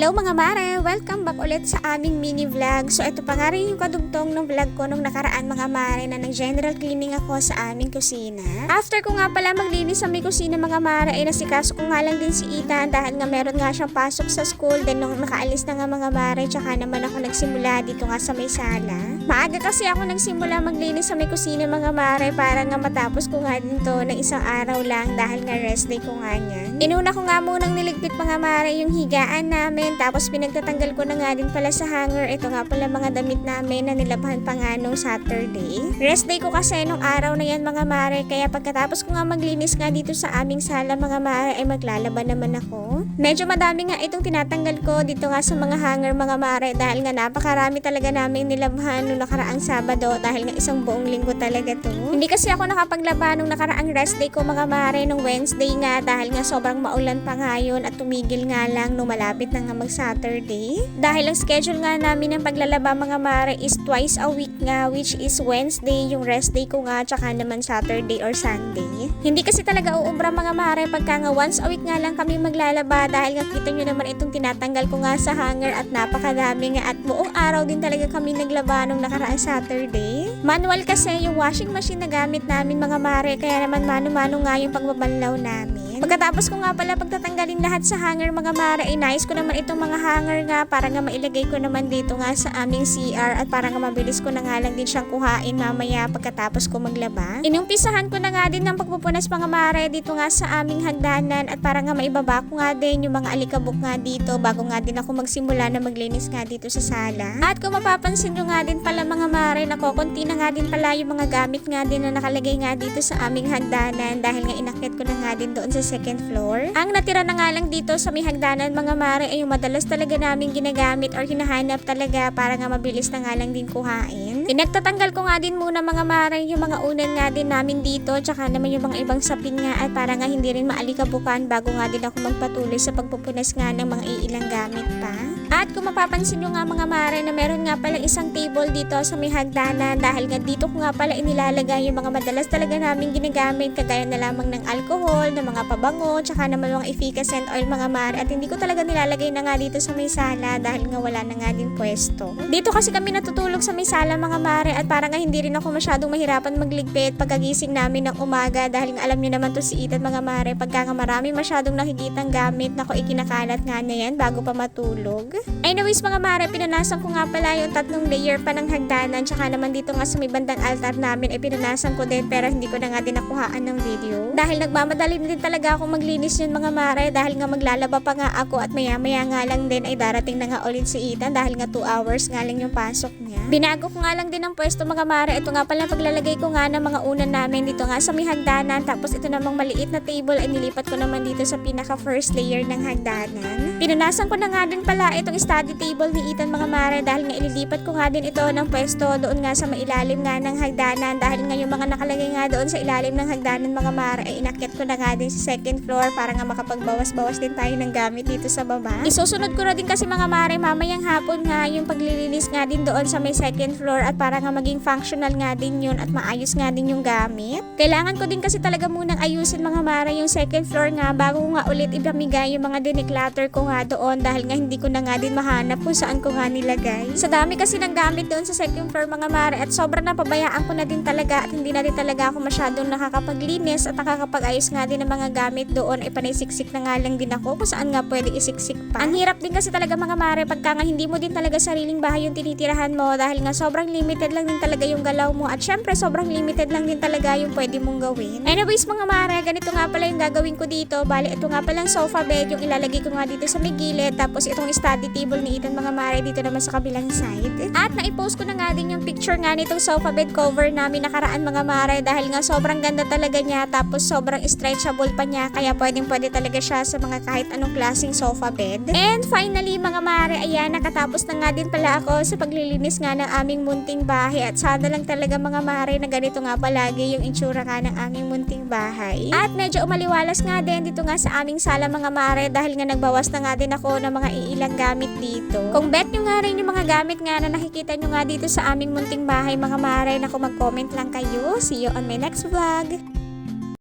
Hello mga mare! Welcome back ulit sa aming mini vlog. So ito pa nga rin yung kadugtong ng vlog ko nung nakaraan mga mare na nag-general cleaning ako sa aming kusina. After ko nga pala maglinis sa aming kusina mga mare ay nasikaso ko nga lang din si Ethan dahil nga meron nga siyang pasok sa school. Then nung nakaalis na nga mga mare tsaka naman ako nagsimula dito nga sa may sala. Maaga kasi ako nagsimula maglinis sa may kusina mga mare para nga matapos ko nga din to ng isang araw lang dahil nga rest day ko nga niyan. Inuna ko nga munang niligpit mga mare yung higaan namin. Tapos pinagtatanggal ko na nga din pala sa hanger. Ito nga pala mga damit namin na nilabhan pa nga nung Saturday. Rest day ko kasi nung araw na yan mga mare. Kaya pagkatapos ko nga maglinis nga dito sa aming sala mga mare ay maglalaba naman ako. Medyo madami nga itong tinatanggal ko dito nga sa mga hanger mga mare. Dahil nga napakarami talaga namin nilabhan nung nakaraang Sabado. Dahil nga isang buong linggo talaga to. Hindi kasi ako nakapaglaba nung nakaraang rest day ko mga mare nung Wednesday nga. Dahil nga sobrang maulan pa nga yun at tumigil nga lang nung malapit na nga mag-Saturday. Dahil ang schedule nga namin ng paglalaba mga mare is twice a week nga, which is Wednesday, yung rest day ko nga, tsaka naman Saturday or Sunday. Hindi kasi talaga uubra mga mare pagka nga once a week nga lang kami maglalaba dahil nga kita nyo naman itong tinatanggal ko nga sa hanger at napakadami nga at buong araw din talaga kami naglaba nung nakaraang Saturday. Manual kasi yung washing machine na gamit namin mga mare kaya naman mano-mano nga yung pagbabanlaw namin. Pagkatapos ko nga pala pagtatanggalin lahat sa hanger mga mare ay nais ko naman itong mga hanger nga para nga mailagay ko naman dito nga sa aming CR at para nga mabilis ko na nga lang din siyang kuhain mamaya pagkatapos ko maglaba. Inumpisahan ko na nga din ng pagpupunas mga mare dito nga sa aming hagdanan at para nga maibaba ko nga din yung mga alikabok nga dito bago nga din ako magsimula na maglinis nga dito sa sala. At kung mapapansin nyo nga din pala mga mare na konti na nga din pala yung mga gamit nga din na nakalagay nga dito sa aming hagdanan dahil nga inakyat ko na nga din doon sa second floor. Ang natira na nga lang dito sa may hagdanan mga mare ay yung madalas talaga namin ginagamit or hinahanap talaga para nga mabilis na nga lang din kuhain. Pinagtatanggal ko nga din muna mga mare yung mga unan nga din namin dito tsaka naman yung mga ibang sapin nga at para nga hindi rin maalikabukan bago nga din ako magpatuloy sa pagpupunas nga ng mga iilang gamit pa. At kung mapapansin nyo nga mga mare na meron nga pala isang table dito sa may hagdanan dahil nga dito ko nga pala inilalagay yung mga madalas talaga namin ginagamit kagaya na lamang ng alcohol, ng mga pabango, tsaka naman mga efficacent oil mga mare at hindi ko talaga nilalagay na nga dito sa may sala dahil nga wala na nga din pwesto. Dito kasi kami natutulog sa may sala mga mare at para nga hindi rin ako masyadong mahirapan magligpit pagkagising namin ng umaga dahil nga alam nyo naman to si Ethan mga mare pagka nga marami masyadong nakikitang gamit na ko ikinakalat nga na yan bago pa matulog. Anyways mga mare, pinanasan ko nga pala yung 3 layer pa ng hagdanan tsaka naman dito nga sa may bandang altar namin ay pinanasan ko din pero hindi ko na nga din nakuhaan ng video. Dahil nagmamadali din talaga ako maglinis yun mga mare dahil nga maglalaba pa nga ako at maya nga lang din ay darating na nga ulit si Ethan dahil nga 2 hours nga lang yung pasok niya. Binago ko nga lang din ang pwesto mga mare. Ito nga pala paglalagay ko nga ng mga unan namin dito nga sa may hagdanan tapos ito namang maliit na table ay nilipat ko naman dito sa pinaka first layer ng hagdanan. Pinanasan ko na nga din pala itong study table ni Ethan mga mare dahil nga ililipat ko nga din ito ng pwesto doon nga sa mailalim nga ng hagdanan dahil nga yung mga nakalagay nga doon sa ilalim ng hagdanan mga mare ay inakyat ko na nga din sa second floor para nga makapagbawas-bawas din tayo ng gamit dito sa baba. Isusunod ko na din kasi mga mare mamayang hapon nga yung paglilinis nga din doon sa may second floor at para nga maging functional nga din yun at maayos nga din yung gamit. Kailangan ko din kasi talaga munang ayusin mga mare yung second floor nga bago nga ulit ibamigay yung mga declutter ko nga doon dahil nga hindi ko na nga din mahanap kung saan ko nga nilagay. Sa dami kasi ng gamit doon sa second floor mga mare at sobrang napabayaan ko na din talaga at hindi na din talaga ako masyadong nakakapaglinis at nakakapag-ayos nga din ng mga gamit doon ay panisiksik na nga lang din ako kung saan nga pwede isiksik pa. Ang hirap din kasi talaga mga mare pagka nga hindi mo din talaga sariling bahay yung tinitirahan mo dahil nga sobrang limited lang din talaga yung galaw mo at syempre sobrang limited lang din talaga yung pwede mong gawin. Anyways mga mare, ganito nga pala yung gagawin ko dito. Bali ito nga palang sofa bed yung ilalagay ko nga dito sa may gilid tapos itong study table ni Ethan mga mare dito naman sa kabilang side. At naipost ko na nga din yung picture nga nitong sofa bed cover namin nakaraan mga mare dahil nga sobrang ganda talaga niya tapos sobrang stretchable pa niya kaya pwede talaga siya sa mga kahit anong klaseng sofa bed. And finally mga mare, ayan nakatapos na nga din pala ako sa paglilinis nga ng aming munting bahay at sana lang talaga mga mare na ganito nga palagi yung itsura nga ng aming munting bahay. At medyo umaliwalas nga din dito nga sa aming sala mga mare dahil nga nagbawas na nga din ako ng mga iilang gamit dito. Kung bet nyo nga rin yung mga gamit nga na nakikita nyo nga dito sa aming munting bahay mga mare na kung mag-comment lang kayo. See you on my next vlog!